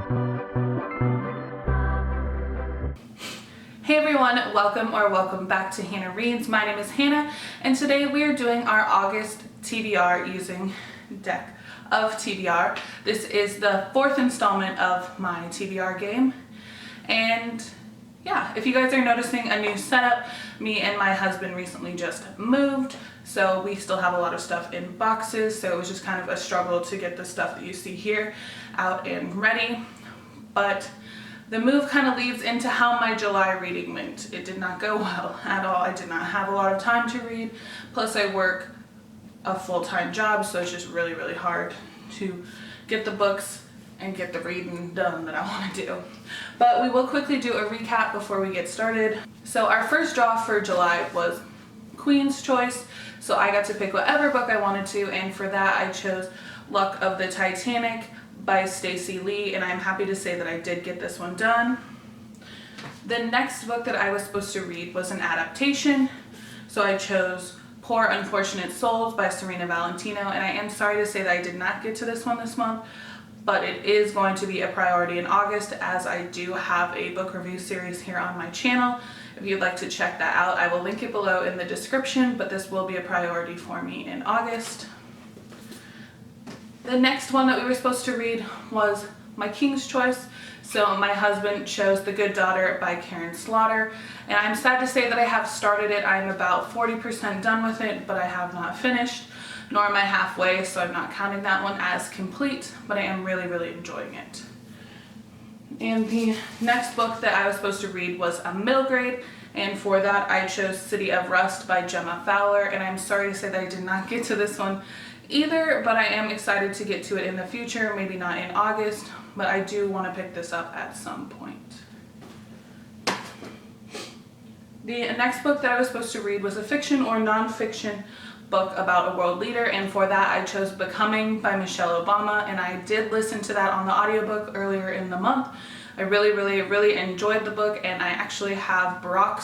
Hey everyone, welcome back to Hannah Reads. My name is Hannah, and today we are doing our August TBR using deck of TBR. This is the fourth installment of my TBR game, and yeah, if you guys are noticing a new setup, me and my husband recently just moved, so we still have a lot of stuff in boxes, so it was just kind of a struggle to get the stuff that you see here out and ready. But the move kind of leads into how my July reading went. It did not go well at all. I did not have a lot of time to read. Plus I work a full-time job, so it's just really, really hard to get the books and get the reading done that I want to do. But we will quickly do a recap before we get started. So our first draw for July was Queen's Choice. So I got to pick whatever book I wanted to, and for that I chose Luck of the Titanic by Stacey Lee, and I'm happy to say that I did get this one done. The next book that I was supposed to read was an adaptation, so I chose Poor Unfortunate Souls by Serena Valentino, and I am sorry to say that I did not get to this one this month, but it is going to be a priority in August, as I do have a book review series here on my channel. If you'd like to check that out, I will link it below in the description, but this will be a priority for me in August. The next one that we were supposed to read was my King's Choice. So my husband chose The Good Daughter by Karen Slaughter, and I'm sad to say that I have started it. I'm about 40% done with it, but I have not finished, nor am I halfway, so I'm not counting that one as complete, but I am really, really enjoying it. And the next book that I was supposed to read was a middle grade, and for that I chose City of Rust by Gemma Fowler, and I'm sorry to say that I did not get to this one either, but I am excited to get to it in the future, maybe not in August, but I do want to pick this up at some point. The next book that I was supposed to read was a fiction or non-fiction book about a world leader, and for that I chose Becoming by Michelle Obama, and I did listen to that on the audiobook earlier in the month. I really enjoyed the book, and I actually have Barack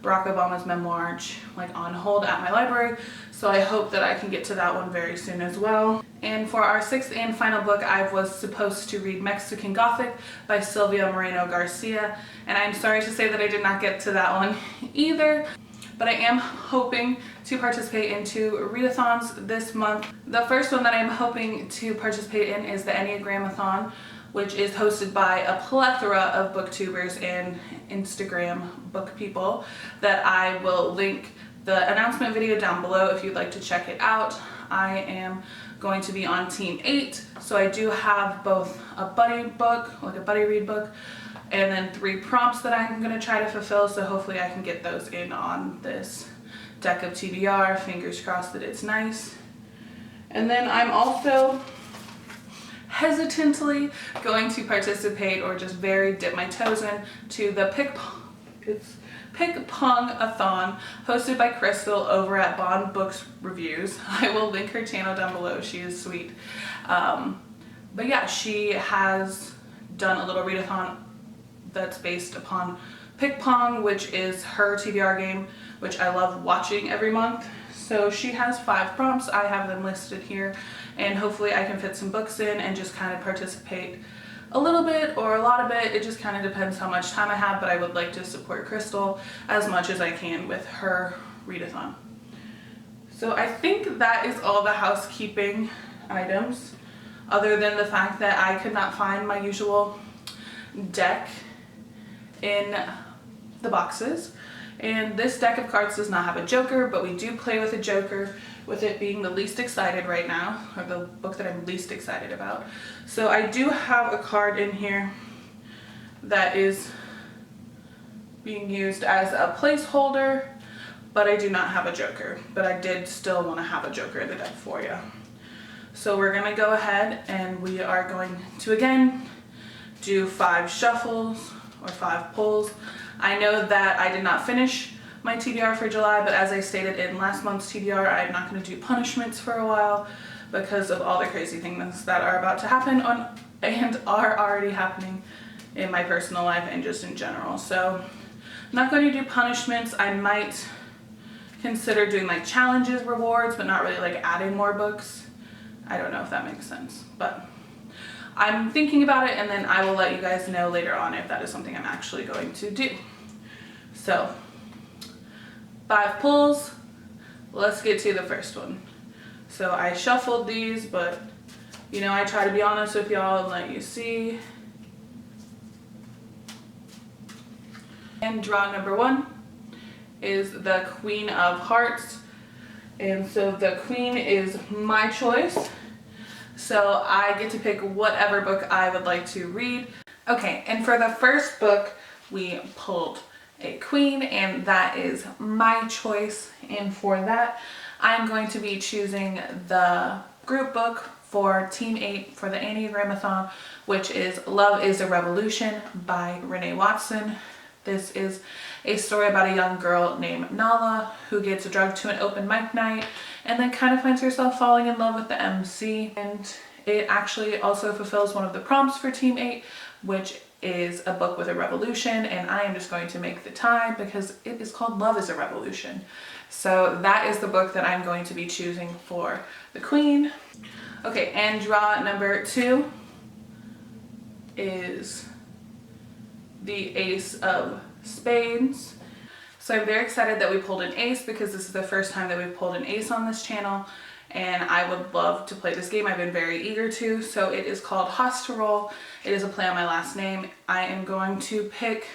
Obama's memoir like on hold at my library, so I hope that I can get to that one very soon as well. And for our sixth and final book, I was supposed to read Mexican Gothic by Silvia Moreno Garcia, and I'm sorry to say that I did not get to that one either, but I am hoping to participate in two readathons this month. The first one that I'm hoping to participate in is the Enneagram-a-thon, which is hosted by a plethora of booktubers and Instagram book people that I will link the announcement video down below if you'd like to check it out. I am going to be on Team 8, so I do have both a buddy book, like a buddy read book, and then 3 prompts that I'm going to try to fulfill, so hopefully I can get those in on this deck of TBR. Fingers crossed that it's nice. And then I'm also hesitantly going to participate, or just very dip my toes in, to the PickPong-A-Thon hosted by Crystal over at Bond Books Reviews. I will link her channel down below. She is sweet. But yeah, she has done a little readathon that's based upon PickPong, which is her TBR game, which I love watching every month. So she has 5 prompts. I have them listed here, and hopefully I can fit some books in and just kind of participate a little bit or a lot of it. It just kind of depends how much time I have, but I would like to support Crystal as much as I can with her readathon. So I think that is all the housekeeping items, other than the fact that I could not find my usual deck in the boxes. And this deck of cards does not have a joker, but we do play with a joker, with it being the least excited right now, or the book that I'm least excited about. So I do have a card in here that is being used as a placeholder, but I do not have a joker. But I did still want to have a joker in the deck for you. So we're going to go ahead and we are going to again do 5 shuffles or 5 pulls. I know that I did not finish my TBR for July, but as I stated in last month's TBR, I'm not going to do punishments for a while because of all the crazy things that are about to happen and are already happening in my personal life and just in general. So I'm not going to do punishments. I might consider doing like challenges, rewards, but not really like adding more books. I don't know if that makes sense, but I'm thinking about it, and then I will let you guys know later on if that is something I'm actually going to do. So 5 pulls. Let's get to the first one. So I shuffled these, but you know, I try to be honest with y'all and let you see. And draw number 1 is the Queen of Hearts. And so the Queen is my choice. So I get to pick whatever book I would like to read. Okay, and for the first book, we pulled a Queen, and that is my choice. And for that, I'm going to be choosing the group book for Team 8 for the Enneagram-a-Thon, which is Love is a Revolution by Renee Watson. This is a story about a young girl named Nala who gets drugged to an open mic night and then kind of finds herself falling in love with the MC. And it actually also fulfills one of the prompts for Team 8, which is a book with a revolution, and I am just going to make the tie because it is called Love is a Revolution. So that is the book that I'm going to be choosing for the Queen. Okay, and draw number 2 is the Ace of Spades. So I'm very excited that we pulled an ace because this is the first time that we've pulled an ace on this channel, and I would love to play this game. I've been very eager to. So it is called Hoss to Roll. It is a play on my last name. I am going to pick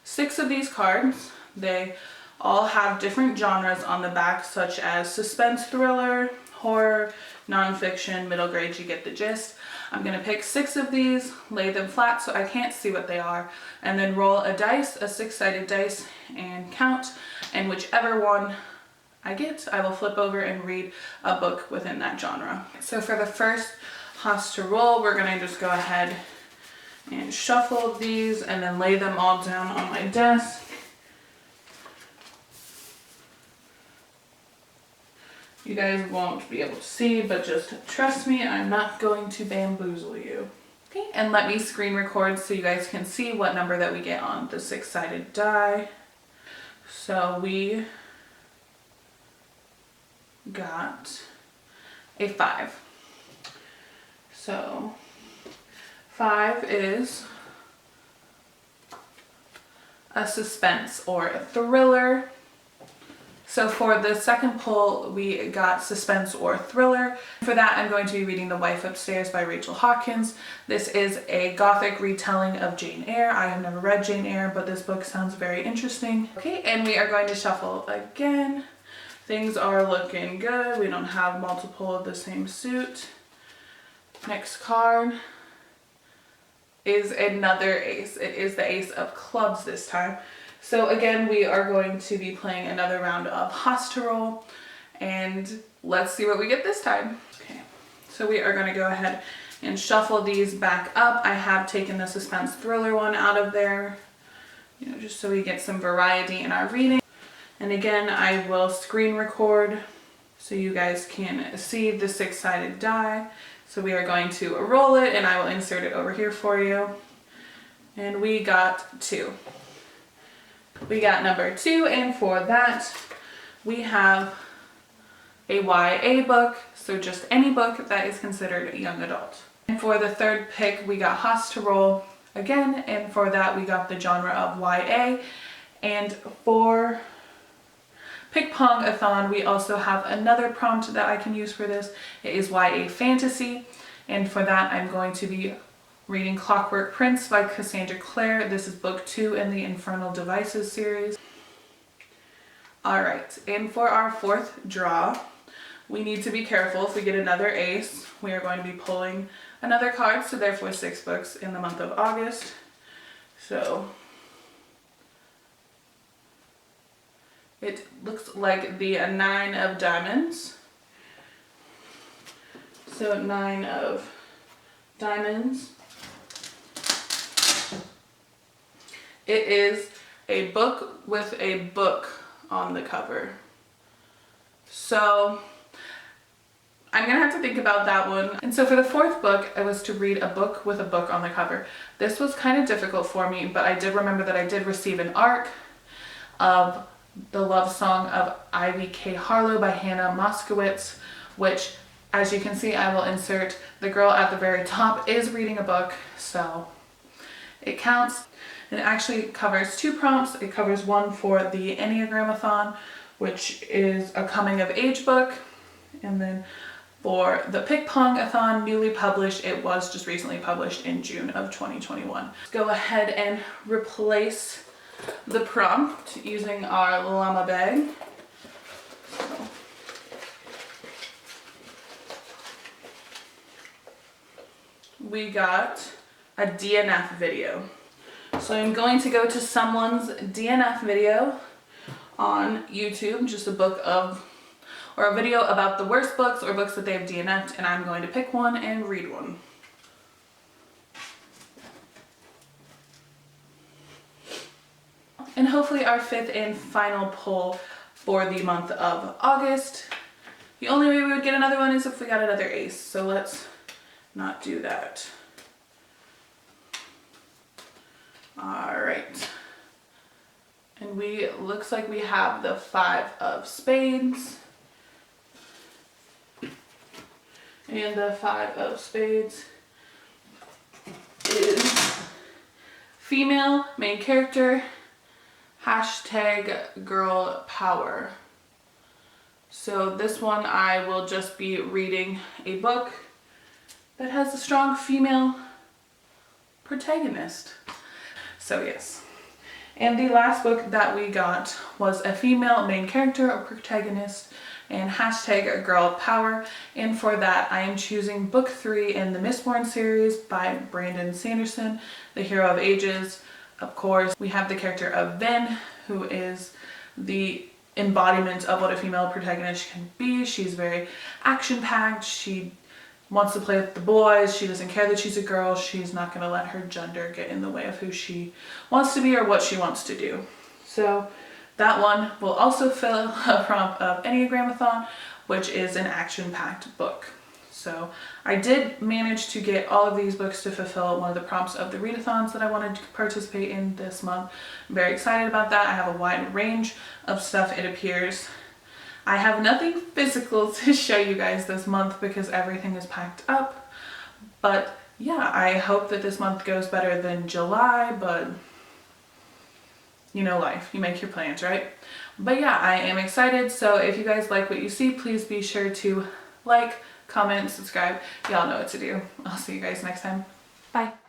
6 of these cards. They all have different genres on the back, such as suspense, thriller, horror, nonfiction, middle grade, you get the gist. I'm going to pick 6 of these, lay them flat so I can't see what they are, and then roll a dice, a 6-sided dice, and count. And whichever one I get, I will flip over and read a book within that genre. So for the first Hoss to Roll, we're going to just go ahead and shuffle these and then lay them all down on my desk. You guys won't be able to see, but just trust me, I'm not going to bamboozle you. Okay, and let me screen record so you guys can see what number that we get on the 6-sided die. So we got a 5. So 5 is a suspense or a thriller. So for the second pull, we got suspense or thriller. For that, I'm going to be reading The Wife Upstairs by Rachel Hawkins. This is a gothic retelling of Jane Eyre. I have never read Jane Eyre, but this book sounds very interesting. Okay, and we are going to shuffle again. Things are looking good. We don't have multiple of the same suit. Next card is another ace. It is the Ace of Clubs this time. So again, we are going to be playing another round of Hoss to Roll, and let's see what we get this time. Okay, so we are going to go ahead and shuffle these back up. I have taken the suspense thriller one out of there, you know, just so we get some variety in our reading. And again, I will screen record so you guys can see the 6-sided die. So we are going to roll it, and I will insert it over here for you. And we got 2. We got number 2, and for that, we have a YA book, so just any book that is considered young adult. And for the third pick, we got Hoss to Roll again, and for that, we got the genre of YA. And for PickPong-A-Thon, we also have another prompt that I can use for this. It is YA fantasy, and for that, I'm going to be reading Clockwork Prince by Cassandra Clare. This is book 2 in the Infernal Devices series. Alright, and for our 4th draw, we need to be careful. If we get another ace, we are going to be pulling another card, so therefore 6 books in the month of August. So it looks like the 9 of diamonds. So 9 of diamonds. It is a book with a book on the cover. So I'm gonna have to think about that one. And so for the 4th book, I was to read a book with a book on the cover. This was kind of difficult for me, but I did remember that I did receive an ARC of the love song of Ivy K. Harlowe by Hannah Moskowitz, which As you can see, I will insert the girl at the very top is reading a book, so it counts. And it actually covers 2 prompts. It covers one for the Enneagram-A-Thon, which is a coming of age book. And then for the PickPong-A-Thon, newly published, it was just recently published in June of 2021. Let's go ahead and replace the prompt using our llama bag. So, we got a DNF video. So I'm going to go to someone's DNF video on YouTube, just a book of, or a video about the worst books or books that they've DNF'd, and I'm going to pick one and read one. And hopefully our 5th and final pull for the month of August. The only way we would get another one is if we got another ace, so let's not do that. All right, and looks like we have the 5 of spades, and the 5 of spades is female main character, hashtag girl power. So this one I will just be reading a book that has a strong female protagonist. So yes. And the last book that we got was a female main character or protagonist and hashtag girl power. And for that I am choosing book 3 in the Mistborn series by Brandon Sanderson, The Hero of Ages. Of course, we have the character of Ven, who is the embodiment of what a female protagonist can be. She's very action-packed. She wants to play with the boys. She doesn't care that she's a girl. She's not going to let her gender get in the way of who she wants to be or what she wants to do. So that one will also fill a prompt of Enneagram-A-Thon, which is an action-packed book. So I did manage to get all of these books to fulfill one of the prompts of the readathons that I wanted to participate in this month. I'm very excited about that. I have a wide range of stuff, it appears. I have nothing physical to show you guys this month because everything is packed up. But yeah, I hope that this month goes better than July, but you know life, you make your plans, right? But yeah, I am excited. So if you guys like what you see, please be sure to like, comment, subscribe. Y'all know what to do. I'll see you guys next time. Bye.